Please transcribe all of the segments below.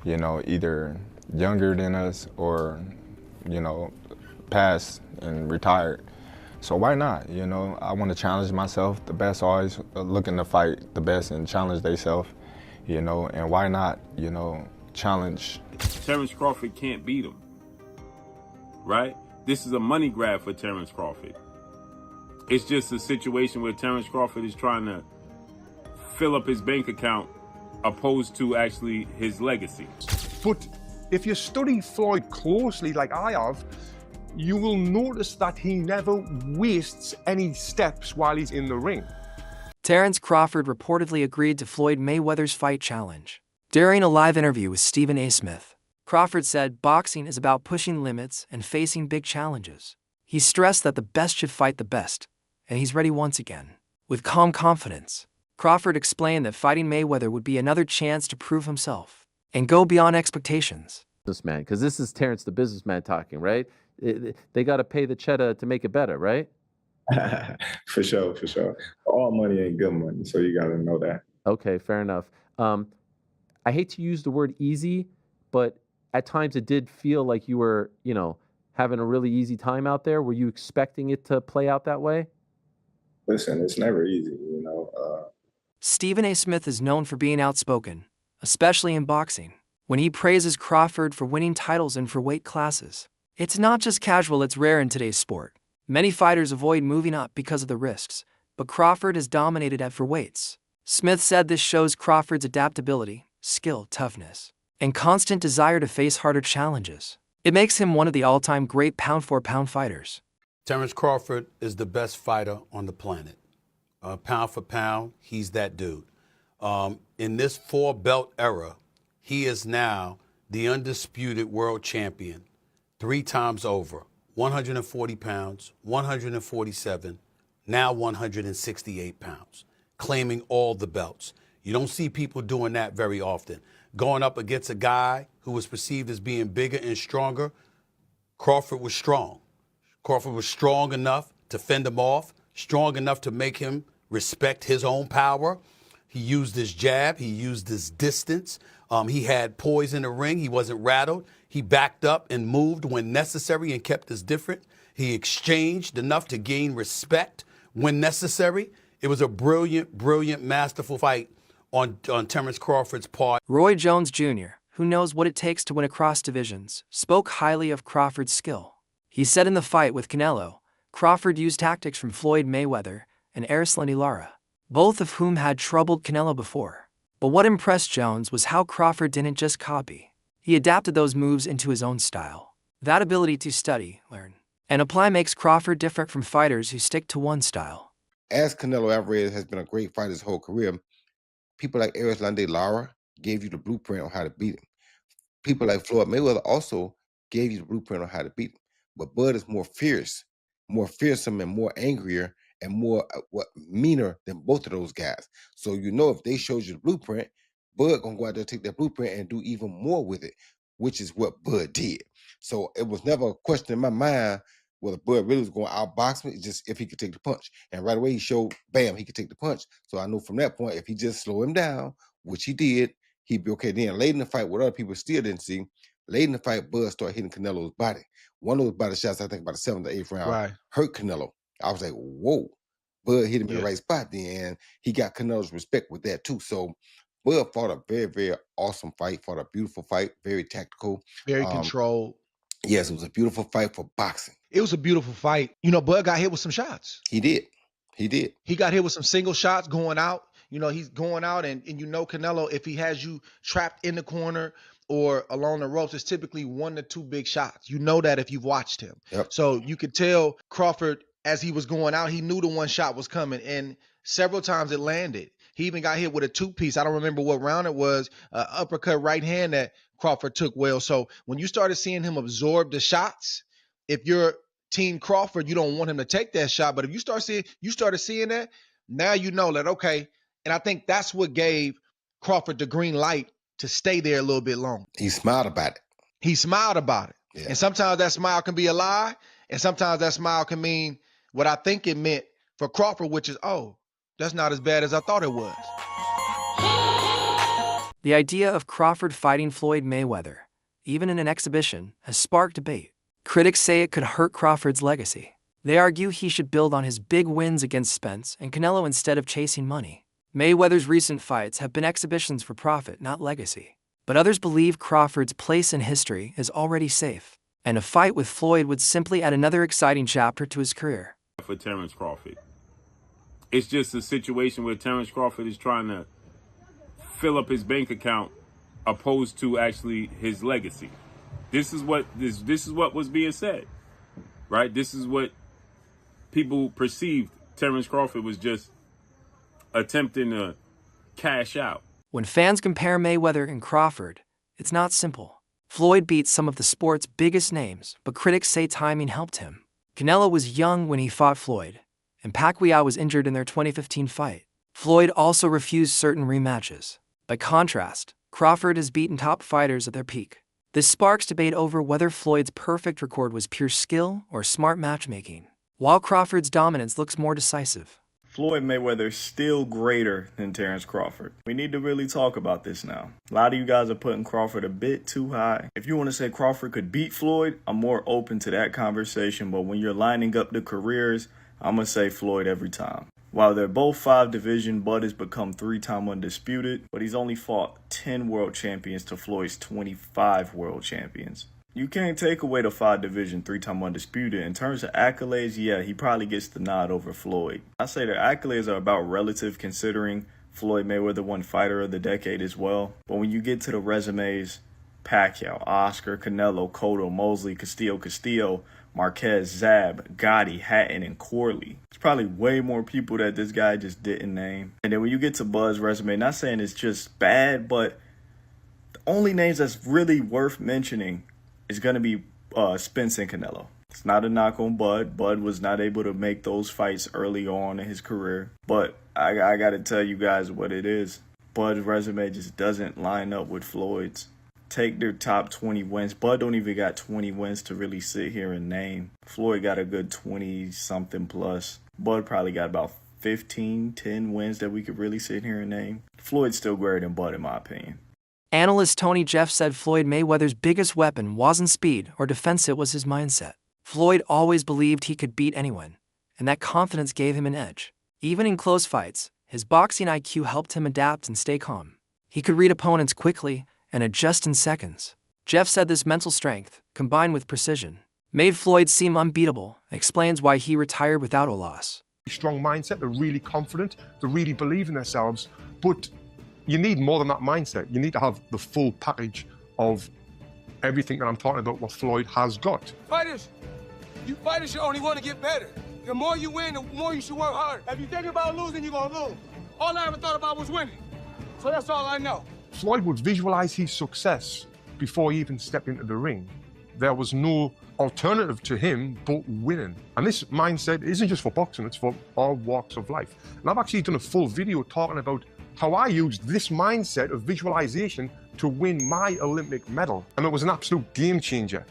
you know, either younger than us or, you know, passed and retired. So why not? You know, I want to challenge myself. The best always looking to fight the best and challenge themselves, you know, and why not, you know, challenge. Terence Crawford can't beat him, right? This is a money grab for Terence Crawford. It's just a situation where Terence Crawford is trying to fill up his bank account opposed to actually his legacy. But if you study Floyd closely, like I have, you will notice that he never wastes any steps while he's in the ring. Terence Crawford reportedly agreed to Floyd Mayweather's fight challenge. During a live interview with Stephen A. Smith, Crawford said boxing is about pushing limits and facing big challenges. He stressed that the best should fight the best, and he's ready once again. With calm confidence, Crawford explained that fighting Mayweather would be another chance to prove himself and go beyond expectations. Businessman, because this is Terence the businessman talking, right? They got to pay the cheddar to make it better, right? For sure, for sure. All money ain't good money, so you got to know that. Okay, fair enough. I hate to use the word easy, but at times it did feel like you were, you know, having a really easy time out there. Were you expecting it to play out that way? Listen, it's never easy, you know. Stephen A. Smith is known for being outspoken, especially in boxing, when he praises Crawford for winning titles in for weight classes. It's not just casual, it's rare in today's sport. Many fighters avoid moving up because of the risks, but Crawford has dominated at featherweights. Smith said this shows Crawford's adaptability, skill, toughness, and constant desire to face harder challenges. It makes him one of the all-time great pound-for-pound fighters. Terence Crawford is the best fighter on the planet. Pound for pound, he's that dude. In this four-belt era, he is now the undisputed world champion 3 times over. 140 pounds, 147, now 168 pounds, claiming all the belts. You don't see people doing that very often. Going up against a guy who was perceived as being bigger and stronger, Crawford was strong. Crawford was strong enough to fend him off, strong enough to make him respect his own power. He used his jab, he used his distance. He had poise in the ring, he wasn't rattled. He backed up and moved when necessary and kept us different. He exchanged enough to gain respect when necessary. It was a brilliant, brilliant, masterful fight on Terence Crawford's part. Roy Jones Jr., who knows what it takes to win across divisions, spoke highly of Crawford's skill. He said in the fight with Canelo, Crawford used tactics from Floyd Mayweather and Erislandy Lara, both of whom had troubled Canelo before. But what impressed Jones was how Crawford didn't just copy. He adapted those moves into his own style. That ability to study, learn, and apply makes Crawford different from fighters who stick to one style. As Canelo Alvarez has been a great fighter his whole career, people like Erislandy Lara gave you the blueprint on how to beat him. People like Floyd Mayweather also gave you the blueprint on how to beat him. But Bud is more fierce, more fearsome, and more angrier and more meaner than both of those guys. So you know if they showed you the blueprint, Bud gonna go out there, take that blueprint and do even more with it, which is what Bud did. So it was never a question in my mind whether Bud really was going to outbox me, just if he could take the punch. And right away he showed, bam, he could take the punch. So I know from that point, if he just slow him down, which he did, he'd be okay. Then late in the fight, what other people still didn't see, late in the fight, Bud started hitting Canelo's body. One of those body shots, I think about the 7th or 8th round, hurt Canelo. I was like, whoa. Bud hit him in the right spot then, and he got Canelo's respect with that too. So Bud fought a very, very awesome fight, fought a beautiful fight, very tactical. Very controlled. Yes, it was a beautiful fight for boxing. It was a beautiful fight. You know, Bud got hit with some shots. He did. He did. He got hit with some single shots going out. You know, he's going out, and you know Canelo, if he has you trapped in the corner or along the ropes, it's typically 1 to 2 big shots. You know that if you've watched him. Yep. So you could tell Crawford, as he was going out, he knew the one shot was coming, and several times it landed. He even got hit with a 2-piece. I don't remember what round it was, uppercut right hand that Crawford took well. So when you started seeing him absorb the shots, if you're Team Crawford, you don't want him to take that shot. But if you started seeing that, now you know that, okay. And I think that's what gave Crawford the green light to stay there a little bit longer. He smiled about it. He smiled about it. Yeah. And sometimes that smile can be a lie. And sometimes that smile can mean what I think it meant for Crawford, which is, oh, that's not as bad as I thought it was. The idea of Crawford fighting Floyd Mayweather, even in an exhibition, has sparked debate. Critics say it could hurt Crawford's legacy. They argue he should build on his big wins against Spence and Canelo instead of chasing money. Mayweather's recent fights have been exhibitions for profit, not legacy. But others believe Crawford's place in history is already safe, and a fight with Floyd would simply add another exciting chapter to his career. For Terence Crawford, it's just a situation where Terence Crawford is trying to fill up his bank account opposed to actually his legacy. This is what was being said, right? This is what people perceived. Terence Crawford was just attempting to cash out. When fans compare Mayweather and Crawford, it's not simple. Floyd beat some of the sport's biggest names, but critics say timing helped him. Canelo was young when he fought Floyd, and Pacquiao was injured in their 2015 fight. Floyd also refused certain rematches. By contrast, Crawford has beaten top fighters at their peak. This sparks debate over whether Floyd's perfect record was pure skill or smart matchmaking, while Crawford's dominance looks more decisive. Floyd Mayweather is still greater than Terence Crawford. We need to really talk about this now. A lot of you guys are putting Crawford a bit too high. If you want to say Crawford could beat Floyd, I'm more open to that conversation, but when you're lining up the careers, I'm going to say Floyd every time. While they're both 5 division, Bud has become 3-time undisputed, but he's only fought 10 world champions to Floyd's 25 world champions. You can't take away the 5 division, 3-time undisputed. In terms of accolades, yeah, he probably gets the nod over Floyd. I say their accolades are about relative, considering Floyd Mayweather won Fighter of the Decade as well. But when you get to the resumes, Pacquiao, Oscar, Canelo, Cotto, Mosley, Castillo, Marquez, Zab, Gotti, Hatton, and Corley. There's probably way more people that this guy just didn't name. And then when you get to Bud's resume, not saying it's just bad, but the only names that's really worth mentioning is going to be Spence and Canelo. It's not a knock on Bud. Bud was not able to make those fights early on in his career. But I got to tell you guys what it is. Bud's resume just doesn't line up with Floyd's. Take their top 20 wins. Bud don't even got 20 wins to really sit here and name. Floyd got a good 20-something plus. Bud probably got about 10 wins that we could really sit here and name. Floyd's still greater than Bud in my opinion. Analyst Tony Jeff said Floyd Mayweather's biggest weapon wasn't speed or defense, it was his mindset. Floyd always believed he could beat anyone, and that confidence gave him an edge. Even in close fights, his boxing IQ helped him adapt and stay calm. He could read opponents quickly and adjust in seconds. Jeff said this mental strength, combined with precision, made Floyd seem unbeatable and explains why he retired without a loss. Strong mindset, they're really confident, they really believe in themselves, but you need more than that mindset. You need to have the full package of everything that I'm talking about, what Floyd has got. Fighters should only want to get better. The more you win, the more you should work hard. If you think about losing, you're going to lose. All I ever thought about was winning. So that's all I know. Floyd would visualize his success before he even stepped into the ring. There was no alternative to him but winning. And this mindset isn't just for boxing, it's for all walks of life. And I've actually done a full video talking about how I used this mindset of visualization to win my Olympic medal. And it was an absolute game changer.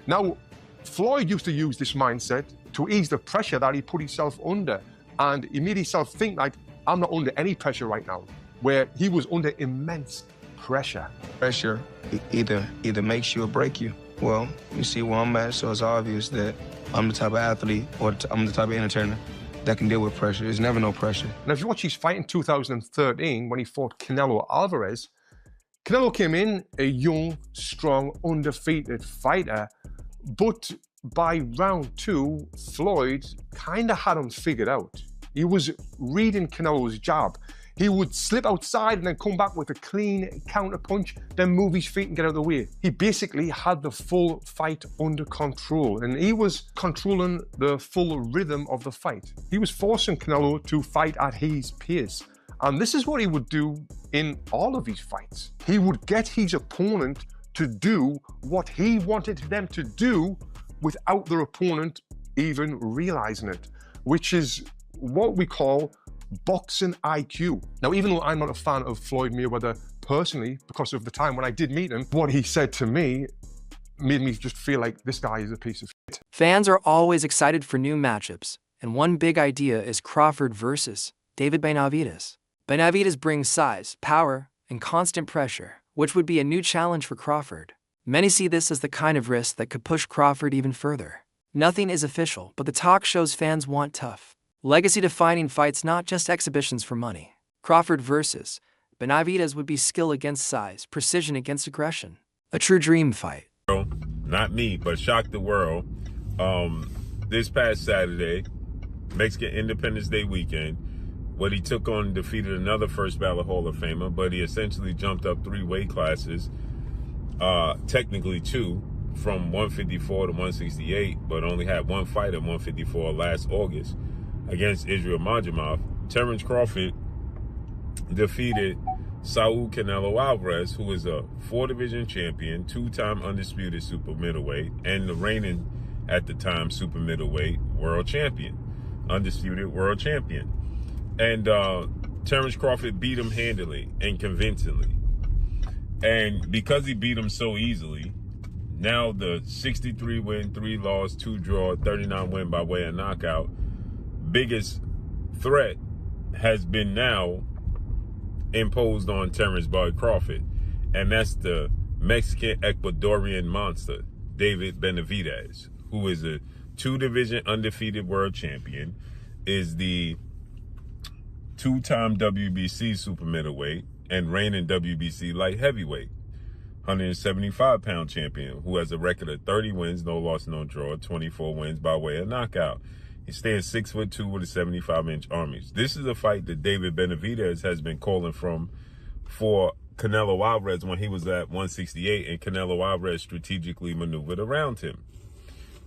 Now, Floyd used to use this mindset to ease the pressure that he put himself under. And he made himself think like, I'm not under any pressure right now, where he was under immense pressure. Pressure either makes you or break you. Well, you see where I'm at, so it's obvious that I'm the type of athlete or I'm the type of entertainer that can deal with pressure. There's never no pressure. And if you watch his fight in 2013 when he fought Canelo Alvarez, Canelo came in a young, strong, undefeated fighter, but by round 2, Floyd kind of had him figured out. He was reading Canelo's jab. He would slip outside and then come back with a clean counter punch, then move his feet and get out of the way. He basically had the full fight under control, and he was controlling the full rhythm of the fight. He was forcing Canelo to fight at his pace. And this is what he would do in all of his fights. He would get his opponent to do what he wanted them to do without their opponent even realizing it, which is what we call boxing IQ. Now, even though I'm not a fan of Floyd Mayweather personally, because of the time when I did meet him, what he said to me made me just feel like this guy is a piece of shit. Fans are always excited for new matchups, and one big idea is Crawford versus David Benavidez. Benavidez brings size, power, and and constant pressure, which would be a new challenge for Crawford. Many see this as the kind of risk that could push Crawford even further. Nothing is official, but the talk shows fans want tough, legacy-defining fights, not just exhibitions for money. Crawford versus Benavidez would be skill against size, precision against aggression. A true dream fight. Not me, but shocked the world. This past Saturday, Mexican Independence Day weekend, what he took on defeated another first ballot Hall of Famer, but he essentially jumped up 3 weight classes, technically 2, from 154 to 168, but only had 1 fight at 154 last August against Israel Majimov. Terence Crawford defeated Saul Canelo Alvarez, who is a 4-division champion, 2-time undisputed super middleweight, and the reigning, at the time, super middleweight world champion, undisputed world champion. And Terence Crawford beat him handily and convincingly. And because he beat him so easily, now the 63 win, 3 loss, 2 draw, 39 win by way of knockout, biggest threat has been now imposed on Terence Bud Crawford, and that's the Mexican Ecuadorian monster, David Benavidez, who is a 2-division undefeated world champion, is the 2-time WBC super middleweight and reigning WBC light heavyweight, 175-pound champion, who has a record of 30 wins, no loss, no draw, 24 wins by way of knockout. He stands 6'2" with a 75-inch arm reach. This is a fight that David Benavidez has been calling for Canelo Alvarez when he was at 168, and Canelo Alvarez strategically maneuvered around him.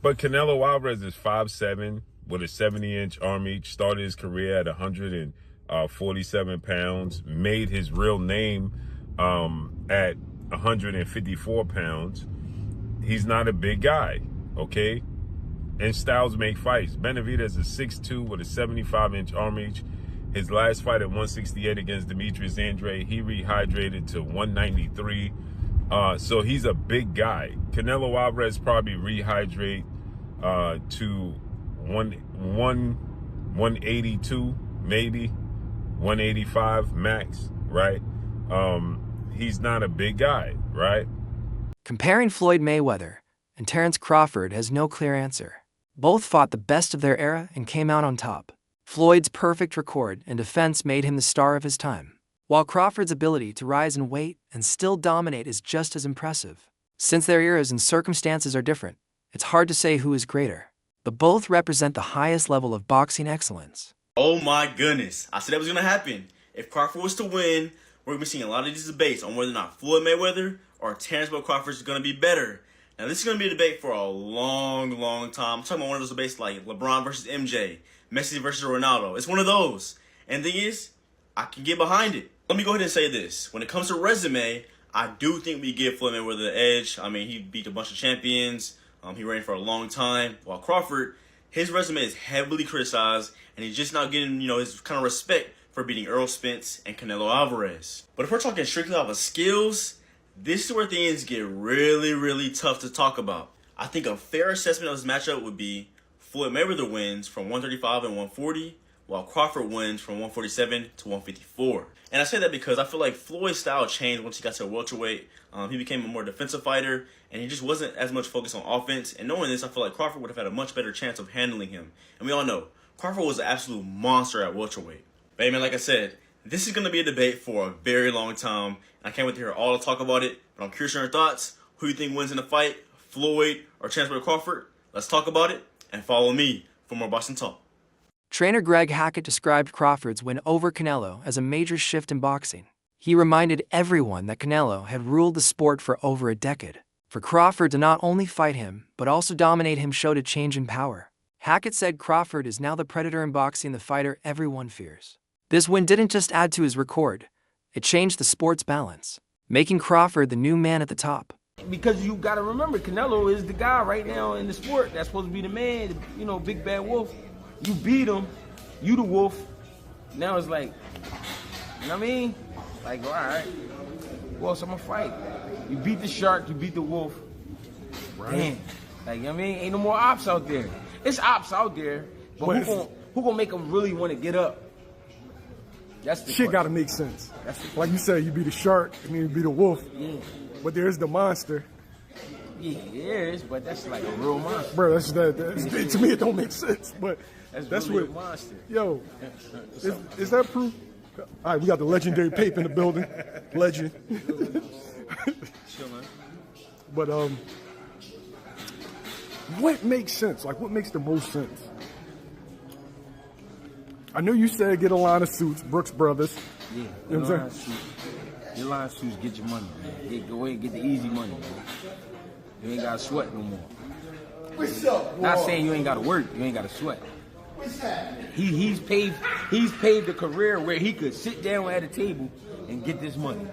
But Canelo Alvarez is 5'7", with a 70-inch arm reach, started his career at 147 pounds, made his real name at 154 pounds. He's not a big guy, okay? And styles make fights. Benavidez is 6'2" with a 75-inch arm reach. His last fight at 168 against Demetrius Andrade, he rehydrated to 193. So he's a big guy. Canelo Alvarez probably rehydrate to 182, maybe 185 max, right? He's not a big guy, right? Comparing Floyd Mayweather and Terence Crawford has no clear answer. Both fought the best of their era and came out on top. Floyd's perfect record and defense made him the star of his time, while Crawford's ability to rise in weight and still dominate is just as impressive. Since their eras and circumstances are different, it's hard to say who is greater, but both represent the highest level of boxing excellence. Oh my goodness, I said that was going to happen. If Crawford was to win, we're going to be seeing a lot of these debates on whether or not Floyd Mayweather or Terence Crawford is going to be better. Now, this is going to be a debate for a long, long time. I'm talking about one of those debates like LeBron versus MJ, Messi versus Ronaldo. It's one of those. And the thing is, I can get behind it. Let me go ahead and say this. When it comes to resume, I do think we give Floyd Mayweather the edge. I mean, he beat a bunch of champions. He reigned for a long time. While Crawford, his resume is heavily criticized, and he's just not getting, his kind of respect for beating Errol Spence and Canelo Alvarez. But if we're talking strictly off of skills, this is where things get really, really tough to talk about. I think a fair assessment of this matchup would be Floyd Mayweather wins from 135 and 140, while Crawford wins from 147 to 154. And I say that because I feel like Floyd's style changed once he got to welterweight. He became a more defensive fighter, and he just wasn't as much focused on offense. And knowing this, I feel like Crawford would have had a much better chance of handling him. And we all know, Crawford was an absolute monster at welterweight. But hey, man, like I said, this is going to be a debate for a very long time. I can't wait to hear all the talk about it, but I'm curious on your thoughts. Who you think wins in the fight, Floyd or Terence Crawford? Let's talk about it, and follow me for more boxing talk. Trainer Greg Hackett described Crawford's win over Canelo as a major shift in boxing. He reminded everyone that Canelo had ruled the sport for over a decade. For Crawford to not only fight him, but also dominate him showed a change in power. Hackett said Crawford is now the predator in boxing, the fighter everyone fears. This win didn't just add to his record, it changed the sport's balance, making Crawford the new man at the top. Because you got to remember, Canelo is the guy right now in the sport that's supposed to be the man, big bad wolf. You beat him, you the wolf. Now it's like, you know what I mean? Like, all right, who else I'm going to fight? You beat the shark, you beat the wolf. Right. Damn. Like, you know what I mean? Ain't no more ops out there. It's ops out there, but who gonna make them really want to get up? That's the shit question. got to make sense. That's the Like you said, you be the shark and then you be the wolf. Yeah. But there's the monster. Yeah, it is, but that's like a real monster. Bro, that's to me it don't make sense. But That's really a monster. Yo, is that proof? All right, we got the legendary Pape in the building. Legend. Chilling. But what makes sense? Like, what makes the most sense? I know you said get a line of suits, Brooks Brothers. Yeah, You know what I'm saying? Your line of suits get your money, man. Go ahead and get the easy money, man. You ain't got to sweat no more. What's up, Not saying you ain't got to work, you ain't got to sweat. He's paved a career where he could sit down at a table and get this money.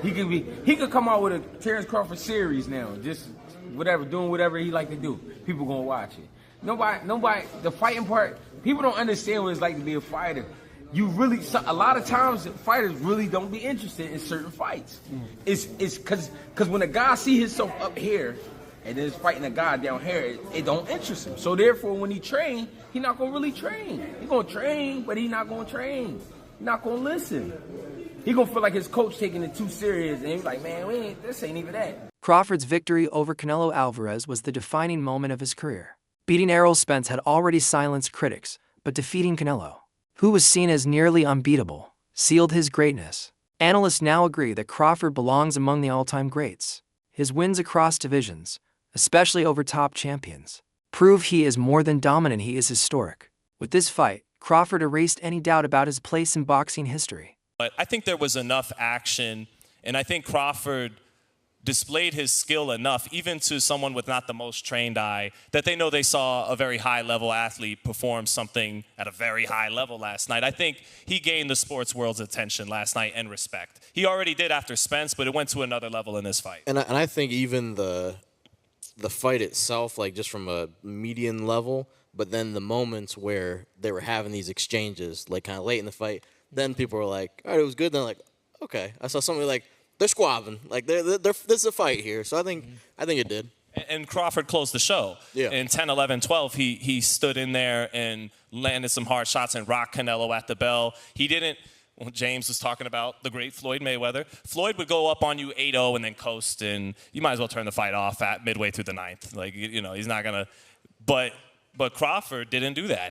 He could come out with a Terence Crawford series now, just whatever, doing whatever he like to do. People gonna watch it. Nobody. The fighting part, people don't understand what it's like to be a fighter. A lot of times fighters really don't be interested in certain fights. It's because when a guy see himself up here and then is fighting a guy down here, it don't interest him. So therefore, when he train, he not gonna really train. He gonna train, but he not gonna train. He not gonna listen. He gonna feel like his coach taking it too serious, and he's like, man, this ain't even that. Crawford's victory over Canelo Alvarez was the defining moment of his career. Beating Errol Spence had already silenced critics, but defeating Canelo, who was seen as nearly unbeatable, sealed his greatness. Analysts now agree that Crawford belongs among the all-time greats. His wins across divisions, especially over top champions, prove he is more than dominant, he is historic. With this fight, Crawford erased any doubt about his place in boxing history. But I think there was enough action, and I think Crawford displayed his skill enough, even to someone with not the most trained eye, that they know they saw a very high-level athlete perform something at a very high level last night. I think he gained the sports world's attention last night and respect. He already did after Spence, but it went to another level in this fight. And I think even the fight itself, like just from a median level, but then the moments where they were having these exchanges, like kind of late in the fight, then people were like, all right, it was good. Then like, okay. I saw somebody like, they're squabbing. Like, this is a fight here. So I think it did. And Crawford closed the show. Yeah. In 10, 11, 12, he stood in there and landed some hard shots and rocked Canelo at the bell. He didn't, well, James was talking about the great Floyd Mayweather. Floyd would go up on you 8-0 and then coast, and you might as well turn the fight off at midway through the ninth. Like, you know, he's not going to, but Crawford didn't do that.